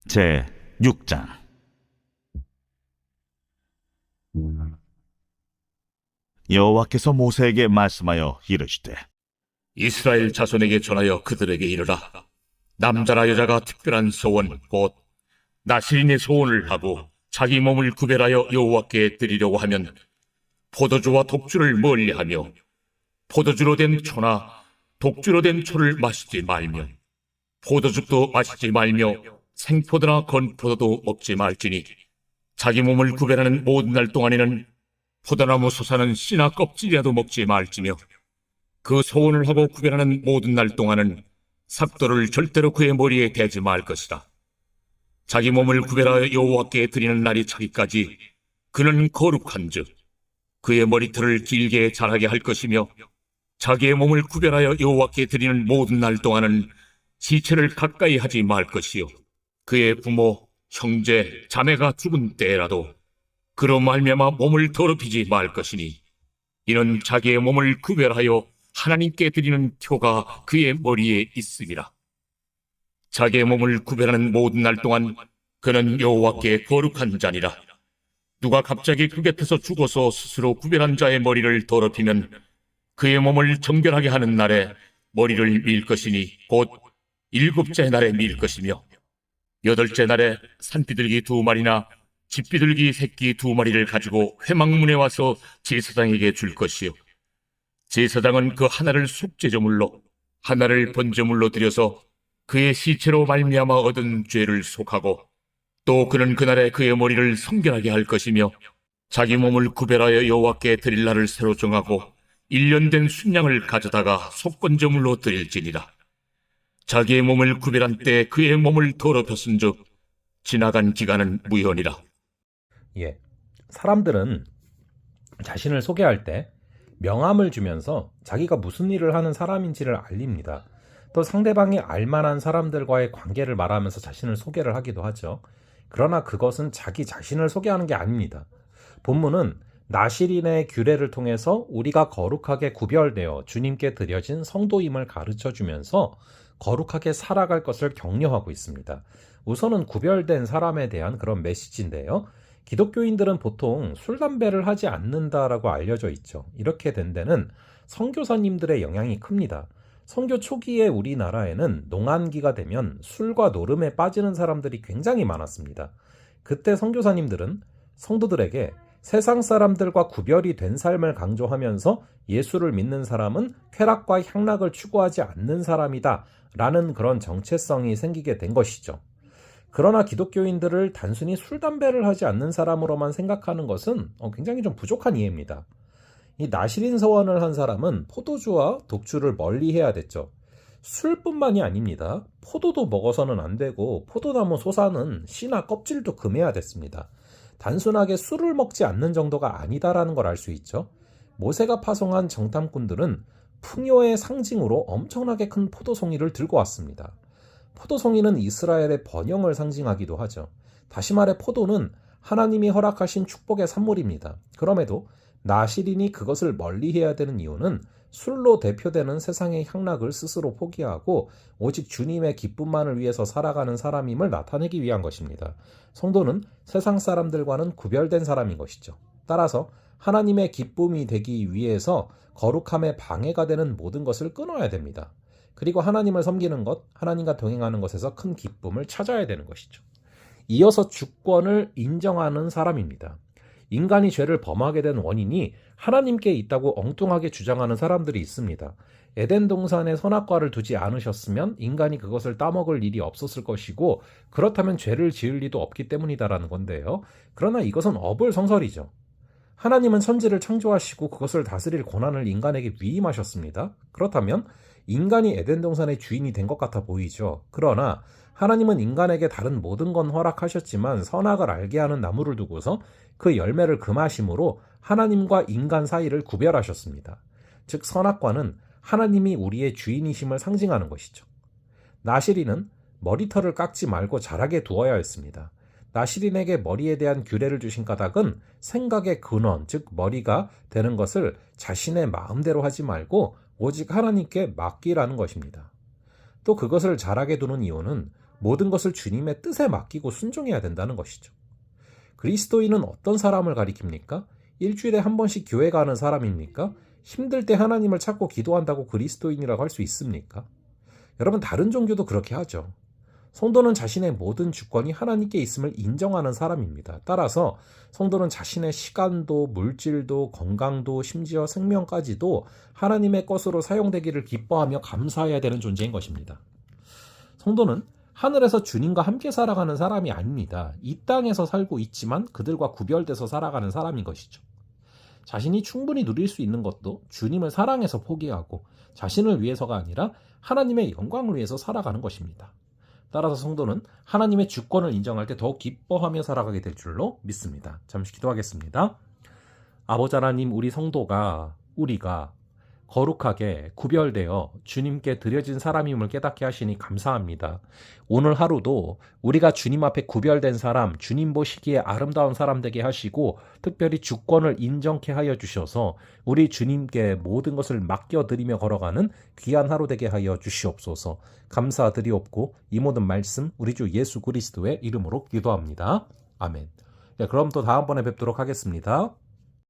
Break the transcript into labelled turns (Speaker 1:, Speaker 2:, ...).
Speaker 1: 제 6장. 여호와께서 모세에게 말씀하여 이르시되,
Speaker 2: 이스라엘 자손에게 전하여 그들에게 이르라. 남자나 여자가 특별한 소원 곧 나실인의 소원을 하고 자기 몸을 구별하여 여호와께 드리려고 하면 포도주와 독주를 멀리하며 포도주로 된 초나 독주로 된 초를 마시지 말며 포도죽도 마시지 말며 생포도나 건포도도 먹지 말지니 자기 몸을 구별하는 모든 날 동안에는 포도나무 솟아는 씨나 껍질이라도 먹지 말지며 그 소원을 하고 구별하는 모든 날 동안은 삭도를 절대로 그의 머리에 대지 말 것이다. 자기 몸을 구별하여 여호와께 드리는 날이 차기까지 그는 거룩한즉 그의 머리털을 길게 자라게 할 것이며 자기의 몸을 구별하여 여호와께 드리는 모든 날 동안은 시체를 가까이 하지 말 것이요 그의 부모, 형제, 자매가 죽은 때라도 그로 말미암아 몸을 더럽히지 말 것이니 이는 자기의 몸을 구별하여 하나님께 드리는 표가 그의 머리에 있음이라. 자기의 몸을 구별하는 모든 날 동안 그는 여호와께 거룩한 자니라. 누가 갑자기 그 곁에서 죽어서 스스로 구별한 자의 머리를 더럽히면 그의 몸을 정결하게 하는 날에 머리를 밀 것이니 곧 7째 날에 밀 것이며 8째 날에 산비둘기 2마리나 집비둘기 새끼 2마리를 가지고 회막문에 와서 제사장에게 줄 것이요 제사장은 그 하나를 속죄제물로 하나를 번제물로 드려서 그의 시체로 말미암아 얻은 죄를 속하고 또 그는 그날에 그의 머리를 성결하게 할 것이며 자기 몸을 구별하여 여호와께 드릴 날을 새로 정하고 1년 된 순양을 가져다가 속건제물로 드릴지니라. 자기의 몸을 구별한 때 그의 몸을 더럽혔은즉 지나간 기간은 무효니라.
Speaker 3: 사람들은 자신을 소개할 때 명함을 주면서 자기가 무슨 일을 하는 사람인지를 알립니다. 또 상대방이 알만한 사람들과의 관계를 말하면서 자신을 소개를 하기도 하죠. 그러나 그것은 자기 자신을 소개하는 게 아닙니다. 본문은 나실인의 규례를 통해서 우리가 거룩하게 구별되어 주님께 드려진 성도임을 가르쳐주면서 거룩하게 살아갈 것을 격려하고 있습니다. 우선은 구별된 사람에 대한 그런 메시지인데요. 기독교인들은 보통 술, 담배를 하지 않는다라고 알려져 있죠. 이렇게 된 데는 선교사님들의 영향이 큽니다. 선교 초기에 우리나라에는 농한기가 되면 술과 노름에 빠지는 사람들이 굉장히 많았습니다. 그때 선교사님들은 성도들에게 세상 사람들과 구별이 된 삶을 강조하면서 예수를 믿는 사람은 쾌락과 향락을 추구하지 않는 사람이다 라는 그런 정체성이 생기게 된 것이죠. 그러나 기독교인들을 단순히 술, 담배를 하지 않는 사람으로만 생각하는 것은 굉장히 좀 부족한 이해입니다. 이 나실인 서원을 한 사람은 포도주와 독주를 멀리해야 됐죠. 술뿐만이 아닙니다. 포도도 먹어서는 안 되고 포도나무 솟아는 씨나 껍질도 금해야 됐습니다. 단순하게 술을 먹지 않는 정도가 아니다라는 걸 알 수 있죠. 모세가 파송한 정탐꾼들은 풍요의 상징으로 엄청나게 큰 포도송이를 들고 왔습니다. 포도송이는 이스라엘의 번영을 상징하기도 하죠. 다시 말해 포도는 하나님이 허락하신 축복의 산물입니다. 그럼에도 나실인이 그것을 멀리해야 되는 이유는 술로 대표되는 세상의 향락을 스스로 포기하고 오직 주님의 기쁨만을 위해서 살아가는 사람임을 나타내기 위한 것입니다. 성도는 세상 사람들과는 구별된 사람인 것이죠. 따라서 하나님의 기쁨이 되기 위해서 거룩함에 방해가 되는 모든 것을 끊어야 됩니다. 그리고 하나님을 섬기는 것, 하나님과 동행하는 것에서 큰 기쁨을 찾아야 되는 것이죠. 이어서 주권을 인정하는 사람입니다. 인간이 죄를 범하게 된 원인이 하나님께 있다고 엉뚱하게 주장하는 사람들이 있습니다. 에덴 동산에 선악과를 두지 않으셨으면 인간이 그것을 따먹을 일이 없었을 것이고 그렇다면 죄를 지을 리도 없기 때문이다라는 건데요. 그러나 이것은 어불성설이죠. 하나님은 천지를 창조하시고 그것을 다스릴 권한을 인간에게 위임하셨습니다. 그렇다면 인간이 에덴 동산의 주인이 된 것 같아 보이죠. 그러나 하나님은 인간에게 다른 모든 건 허락하셨지만 선악을 알게 하는 나무를 두고서 그 열매를 금하심으로 하나님과 인간 사이를 구별하셨습니다. 즉 선악과는 하나님이 우리의 주인이심을 상징하는 것이죠. 나실인은 머리털을 깎지 말고 자라게 두어야 했습니다. 나실인에게 머리에 대한 규례를 주신 까닭은 생각의 근원, 즉 머리가 되는 것을 자신의 마음대로 하지 말고 오직 하나님께 맡기라는 것입니다. 또 그것을 자라게 두는 이유는 모든 것을 주님의 뜻에 맡기고 순종해야 된다는 것이죠. 그리스도인은 어떤 사람을 가리킵니까? 일주일에 한 번씩 교회 가는 사람입니까? 힘들 때 하나님을 찾고 기도한다고 그리스도인이라고 할 수 있습니까? 여러분, 다른 종교도 그렇게 하죠. 성도는 자신의 모든 주권이 하나님께 있음을 인정하는 사람입니다. 따라서 성도는 자신의 시간도, 물질도, 건강도, 심지어 생명까지도 하나님의 것으로 사용되기를 기뻐하며 감사해야 되는 존재인 것입니다. 성도는 하늘에서 주님과 함께 살아가는 사람이 아닙니다. 이 땅에서 살고 있지만 그들과 구별돼서 살아가는 사람인 것이죠. 자신이 충분히 누릴 수 있는 것도 주님을 사랑해서 포기하고 자신을 위해서가 아니라 하나님의 영광을 위해서 살아가는 것입니다. 따라서 성도는 하나님의 주권을 인정할 때 더욱 기뻐하며 살아가게 될 줄로 믿습니다. 잠시 기도하겠습니다. 아버지 하나님, 우리가 거룩하게 구별되어 주님께 드려진 사람임을 깨닫게 하시니 감사합니다. 오늘 하루도 우리가 주님 앞에 구별된 사람, 주님 보시기에 아름다운 사람 되게 하시고 특별히 주권을 인정케 하여 주셔서 우리 주님께 모든 것을 맡겨드리며 걸어가는 귀한 하루 되게 하여 주시옵소서. 감사드리옵고 이 모든 말씀 우리 주 예수 그리스도의 이름으로 기도합니다. 아멘. 네, 그럼 또 다음번에 뵙도록 하겠습니다.